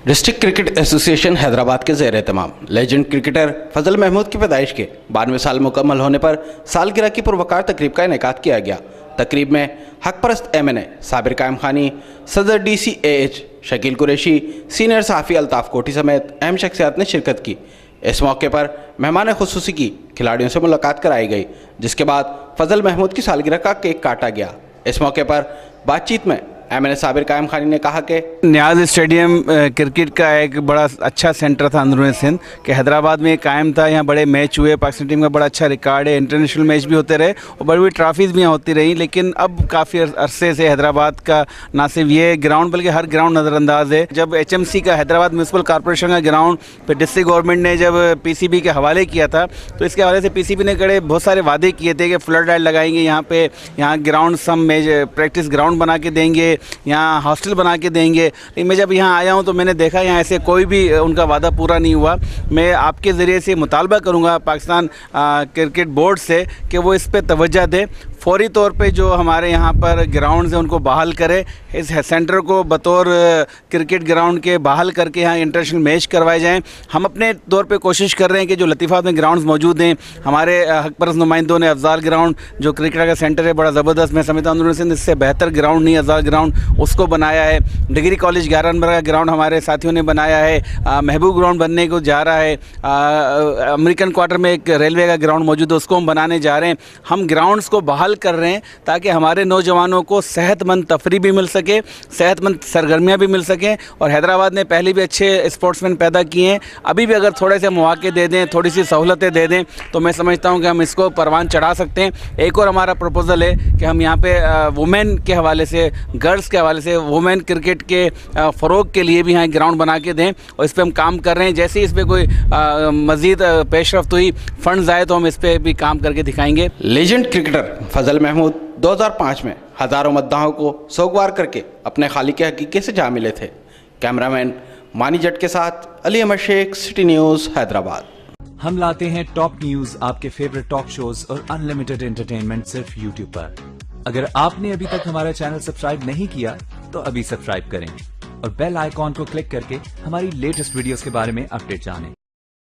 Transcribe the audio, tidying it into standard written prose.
District cricket association Hyderabad کے زیر اہتمام لیجنڈ کرکٹر فضل محمود کی پیدائش کے 92 سال مکمل ہونے پر سالگرہ کی پروقار تقریب کا انعقاد کیا گیا۔ تقریب میں حق پرست ایم این اے صابر قائم خانی، صدر D C A H Shakeel Qureshi, senior صحافی الطاف کوٹھی سمیت اہم شخصیات نے شرکت کی۔ اس موقع پر مہمان خصوصی کی کھلاڑیوں سے ملاقات کرائی گئی، جس کے بعد فضل محمود کی سالگرہ کا کیک کاٹا گیا۔ اس موقع پر بات چیت میں ایم این اے صابر قائم خانی نے کہا کہ نیاز اسٹیڈیم کرکٹ کا ایک بڑا اچھا سینٹر تھا اندرون سندھ کہ حیدرآباد میں قائم تھا، یہاں بڑے میچ ہوئے، پاکستان ٹیم کا بڑا اچھا ریکارڈ ہے، انٹرنیشنل میچ بھی ہوتے رہے اور بڑی بڑی ٹرافیز بھی یہاں ہوتی رہیں۔ لیکن اب کافی عرصے سے حیدرآباد کا نہ صرف یہ گراؤنڈ بلکہ ہر گراؤنڈ نظر انداز ہے۔ جب ایچ ایم سی کا حیدرآباد میونسپل کارپوریشن کا گراؤنڈ پھر ڈسٹرکٹ گورنمنٹ نے جب پی سی بی کے حوالے کیا تھا تو اس کے حوالے سے پی سی بی نے بہت سارے وعدے کیے تھے کہ فلڈ لائٹ لگائیں گے یہاں پہ، یہاں گراؤنڈ سم میچ پریکٹس گراؤنڈ بنا کے دیں گے، یہاں ہاسٹل بنا کے دیں گے۔ لیکن میں جب یہاں آیا ہوں تو میں نے دیکھا یہاں ایسے کوئی بھی ان کا وعدہ پورا نہیں ہوا۔ میں آپ کے ذریعے سے مطالبہ کروں گا پاکستان کرکٹ بورڈ سے کہ وہ اس پہ توجہ دے، فوری طور پہ جو ہمارے یہاں پر گراؤنڈز ہیں ان کو بحال کرے، اس سینٹر کو بطور کرکٹ گراؤنڈ کے بحال کر کے یہاں انٹرنیشنل میچ کروائے جائیں۔ ہم اپنے طور پہ کوشش کر رہے ہیں کہ جو لطیفات میں گراؤنڈز موجود ہیں، ہمارے حق پرست نمائندوں نے افضال گراؤنڈ جو کرکٹ کا سینٹر ہے بڑا زبردست، میں سمجھتا ہوں اندرون سندھ اس سے بہتر گراؤنڈ نہیں، افضال گراؤنڈ اس کو بنایا ہے۔ ڈگری کالج 11 نمبر کا گراؤنڈ ہمارے ساتھیوں نے بنایا ہے، محبوب گراؤنڈ بننے کو جا رہا ہے، امریکن کوارٹر میں ایک ریلوے کا گراؤنڈ موجود ہے اس کو ہم بنانے جا رہے ہیں۔ ہم گراؤنڈز کو بحال کر رہے ہیں تاکہ ہمارے نوجوانوں کو صحت مند تفریح بھی مل سکے، صحت مند سرگرمیاں بھی مل سکیں، اور حیدرآباد نے پہلے بھی اچھے اسپورٹس مین پیدا کیے ہیں، ابھی بھی اگر تھوڑے سے مواقع دے دیں، تھوڑی سی سہولتیں دے دیں تو میں سمجھتا ہوں کہ ہم اس کو پروان چڑھا سکتے ہیں۔ ایک اور ہمارا پروپوزل ہے کہ ہم یہاں پہ وومین کے حوالے سے، گرلز کے حوالے سے، وومین کرکٹ کے فروغ کے لیے بھی یہاں گراؤنڈ بنا کے دیں، اور اس پہ ہم کام کر رہے ہیں۔ جیسے ہی اس پہ کوئی مزید پیش رفت ہوئی، فنڈز آئے تو ہم اس پہ بھی کام کر کے دکھائیں گے۔ لیجنڈ کرکٹر فضل محمود 2005 میں ہزاروں مداحوں کو سوگوار کر کے اپنے خالق حقیقی سے جا ملے تھے۔ کیمرامین مانی جٹ کے ساتھ علی احمد شیخ، سٹی نیوز، حیدرآباد۔ ہم لاتے ہیں ٹاپ نیوز، آپ کے فیوریٹ ٹاک شوز اور انلمیٹڈ انٹرٹینمنٹ صرف یوٹیوب پر۔ اگر آپ نے ابھی تک ہمارا چینل سبسکرائب نہیں کیا تو ابھی سبسکرائب کریں اور بیل آئیکن کو کلک کر کے ہماری لیٹسٹ ویڈیوز کے بارے میں اپڈیٹ جانیں۔